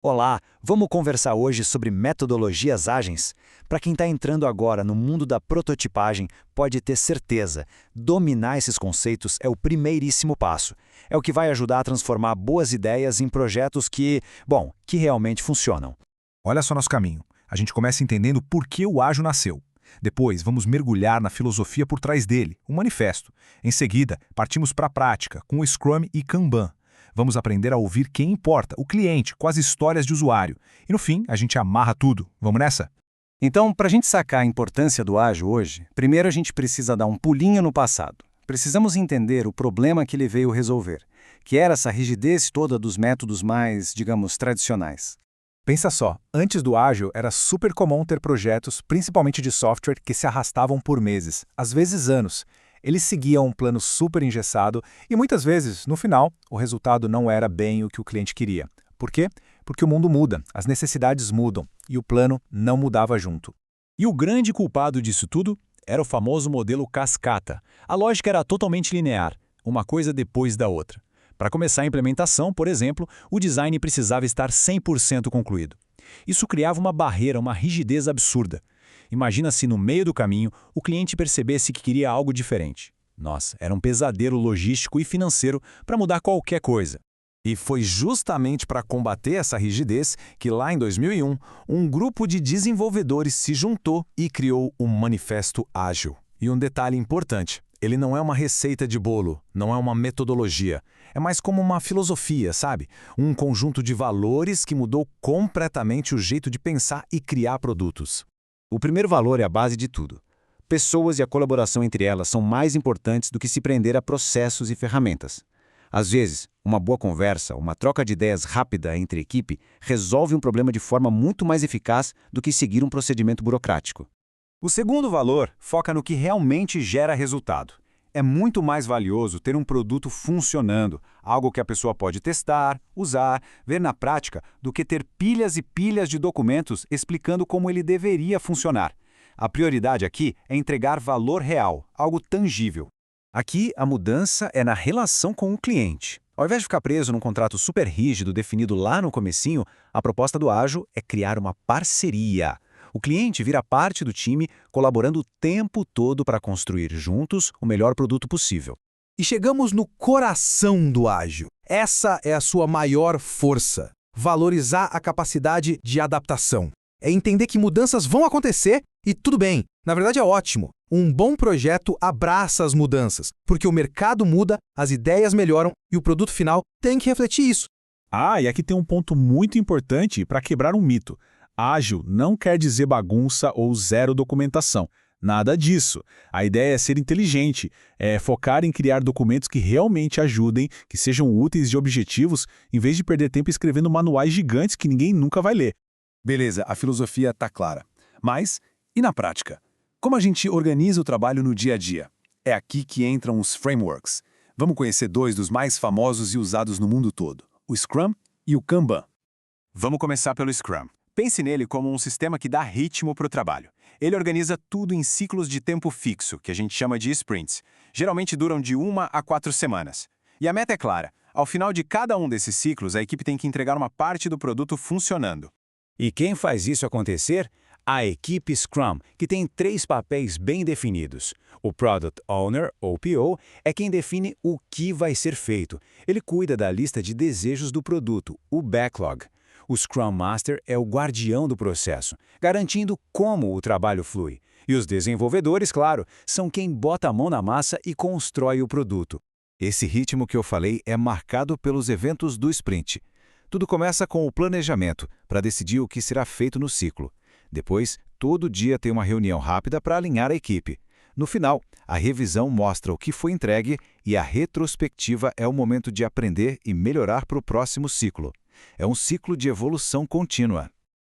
Olá, vamos conversar hoje sobre metodologias ágeis? Para quem está entrando agora no mundo da prototipagem, pode ter certeza, dominar esses conceitos é o primeiríssimo passo. É o que vai ajudar a transformar boas ideias em projetos que realmente funcionam. Olha só nosso caminho. A gente começa entendendo por que o ágil nasceu. Depois, vamos mergulhar na filosofia por trás dele, o manifesto. Em seguida, partimos para a prática, com o Scrum e Kanban. Vamos aprender a ouvir quem importa, o cliente, com as histórias de usuário. E no fim, a gente amarra tudo. Vamos nessa? Então, para a gente sacar a importância do ágil hoje, primeiro a gente precisa dar um pulinho no passado. Precisamos entender o problema que ele veio resolver, que era essa rigidez toda dos métodos mais, digamos, tradicionais. Pensa só, antes do ágil era super comum ter projetos, principalmente de software, que se arrastavam por meses, às vezes anos. Eles seguiam um plano super engessado e muitas vezes, no final, o resultado não era bem o que o cliente queria. Por quê? Porque o mundo muda, as necessidades mudam e o plano não mudava junto. E o grande culpado disso tudo era o famoso modelo cascata. A lógica era totalmente linear, uma coisa depois da outra. Para começar a implementação, por exemplo, o design precisava estar 100% concluído. Isso criava uma barreira, uma rigidez absurda. Imagina se no meio do caminho o cliente percebesse que queria algo diferente. Nossa, era um pesadelo logístico e financeiro para mudar qualquer coisa. E foi justamente para combater essa rigidez que lá em 2001, um grupo de desenvolvedores se juntou e criou um manifesto ágil. E um detalhe importante, ele não é uma receita de bolo, não é uma metodologia. É mais como uma filosofia, sabe? Um conjunto de valores que mudou completamente o jeito de pensar e criar produtos. O primeiro valor é a base de tudo. Pessoas e a colaboração entre elas são mais importantes do que se prender a processos e ferramentas. Às vezes, uma boa conversa, uma troca de ideias rápida entre equipe resolve um problema de forma muito mais eficaz do que seguir um procedimento burocrático. O segundo valor foca no que realmente gera resultado. É muito mais valioso ter um produto funcionando, algo que a pessoa pode testar, usar, ver na prática, do que ter pilhas e pilhas de documentos explicando como ele deveria funcionar. A prioridade aqui é entregar valor real, algo tangível. Aqui, a mudança é na relação com o cliente. Ao invés de ficar preso num contrato super rígido definido lá no comecinho, a proposta do ágil é criar uma parceria. O cliente vira parte do time, colaborando o tempo todo para construir juntos o melhor produto possível. E chegamos no coração do ágil. Essa é a sua maior força. Valorizar a capacidade de adaptação. É entender que mudanças vão acontecer e tudo bem. Na verdade é ótimo. Um bom projeto abraça as mudanças, porque o mercado muda, as ideias melhoram e o produto final tem que refletir isso. E aqui tem um ponto muito importante para quebrar um mito. Ágil não quer dizer bagunça ou zero documentação. Nada disso. A ideia é ser inteligente, é focar em criar documentos que realmente ajudem, que sejam úteis e objetivos, em vez de perder tempo escrevendo manuais gigantes que ninguém nunca vai ler. Beleza, a filosofia está clara. Mas, e na prática? Como a gente organiza o trabalho no dia a dia? É aqui que entram os frameworks. Vamos conhecer dois dos mais famosos e usados no mundo todo, o Scrum e o Kanban. Vamos começar pelo Scrum. Pense nele como um sistema que dá ritmo para o trabalho. Ele organiza tudo em ciclos de tempo fixo, que a gente chama de sprints. Geralmente duram de 1 a 4 semanas. E a meta é clara. Ao final de cada um desses ciclos, a equipe tem que entregar uma parte do produto funcionando. E quem faz isso acontecer? A equipe Scrum, que tem 3 papéis bem definidos. O Product Owner, ou PO, é quem define o que vai ser feito. Ele cuida da lista de desejos do produto, o backlog. O Scrum Master é o guardião do processo, garantindo como o trabalho flui. E os desenvolvedores, claro, são quem bota a mão na massa e constrói o produto. Esse ritmo que eu falei é marcado pelos eventos do sprint. Tudo começa com o planejamento, para decidir o que será feito no ciclo. Depois, todo dia tem uma reunião rápida para alinhar a equipe. No final, a revisão mostra o que foi entregue e a retrospectiva é o momento de aprender e melhorar para o próximo ciclo. É um ciclo de evolução contínua.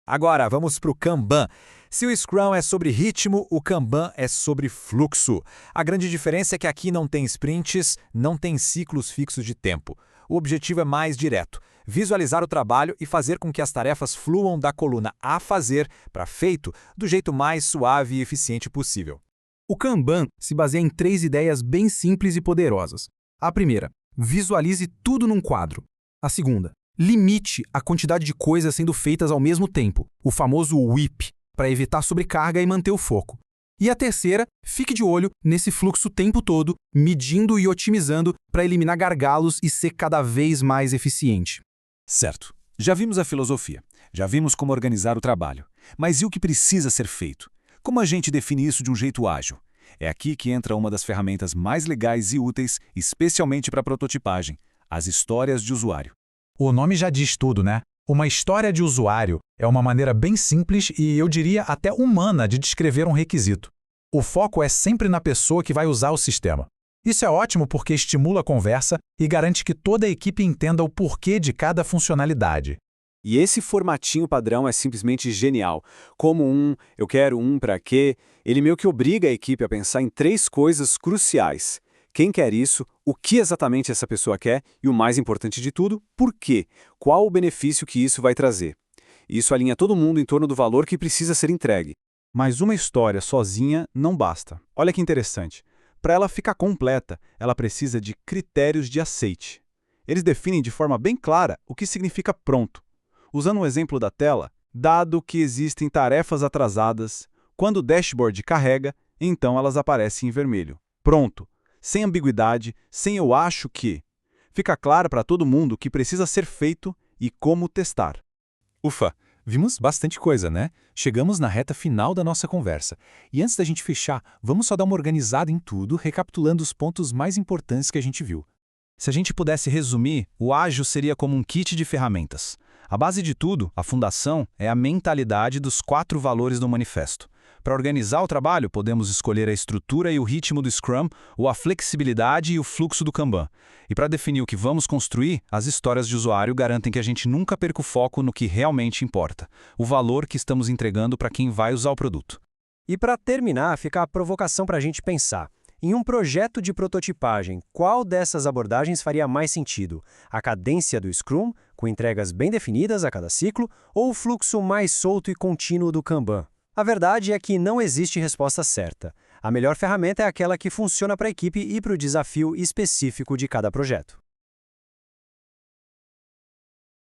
Agora, vamos para o Kanban. Se o Scrum é sobre ritmo, o Kanban é sobre fluxo. A grande diferença é que aqui não tem sprints, não tem ciclos fixos de tempo. O objetivo é mais direto: visualizar o trabalho e fazer com que as tarefas fluam da coluna a fazer para feito do jeito mais suave e eficiente possível. O Kanban se baseia em 3 ideias bem simples e poderosas. A primeira, visualize tudo num quadro. A segunda, Limite a quantidade de coisas sendo feitas ao mesmo tempo, o famoso WIP, para evitar sobrecarga e manter o foco. E a terceira, fique de olho nesse fluxo o tempo todo, medindo e otimizando para eliminar gargalos e ser cada vez mais eficiente. Certo. Já vimos a filosofia, já vimos como organizar o trabalho. Mas e o que precisa ser feito? Como a gente define isso de um jeito ágil? É aqui que entra uma das ferramentas mais legais e úteis, especialmente para prototipagem, as histórias de usuário. O nome já diz tudo, né? Uma história de usuário é uma maneira bem simples e, eu diria, até humana de descrever um requisito. O foco é sempre na pessoa que vai usar o sistema. Isso é ótimo porque estimula a conversa e garante que toda a equipe entenda o porquê de cada funcionalidade. E esse formatinho padrão é simplesmente genial. Como eu quero pra quê, ele meio que obriga a equipe a pensar em 3 coisas cruciais. Quem quer isso, o que exatamente essa pessoa quer e, o mais importante de tudo, por quê? Qual o benefício que isso vai trazer? Isso alinha todo mundo em torno do valor que precisa ser entregue. Mas uma história sozinha não basta. Olha que interessante. Para ela ficar completa, ela precisa de critérios de aceite. Eles definem de forma bem clara o que significa pronto. Usando o exemplo da tela, dado que existem tarefas atrasadas, quando o dashboard carrega, então elas aparecem em vermelho. Pronto. Sem ambiguidade, sem eu acho que. Fica claro para todo mundo o que precisa ser feito e como testar. Ufa, vimos bastante coisa, né? Chegamos na reta final da nossa conversa. E antes da gente fechar, vamos só dar uma organizada em tudo, recapitulando os pontos mais importantes que a gente viu. Se a gente pudesse resumir, o ágil seria como um kit de ferramentas. A base de tudo, a fundação, é a mentalidade dos 4 valores do manifesto. Para organizar o trabalho, podemos escolher a estrutura e o ritmo do Scrum, ou a flexibilidade e o fluxo do Kanban. E para definir o que vamos construir, as histórias de usuário garantem que a gente nunca perca o foco no que realmente importa, o valor que estamos entregando para quem vai usar o produto. E para terminar, fica a provocação para a gente pensar. Em um projeto de prototipagem, qual dessas abordagens faria mais sentido? A cadência do Scrum, com entregas bem definidas a cada ciclo, ou o fluxo mais solto e contínuo do Kanban? A verdade é que não existe resposta certa. A melhor ferramenta é aquela que funciona para a equipe e para o desafio específico de cada projeto.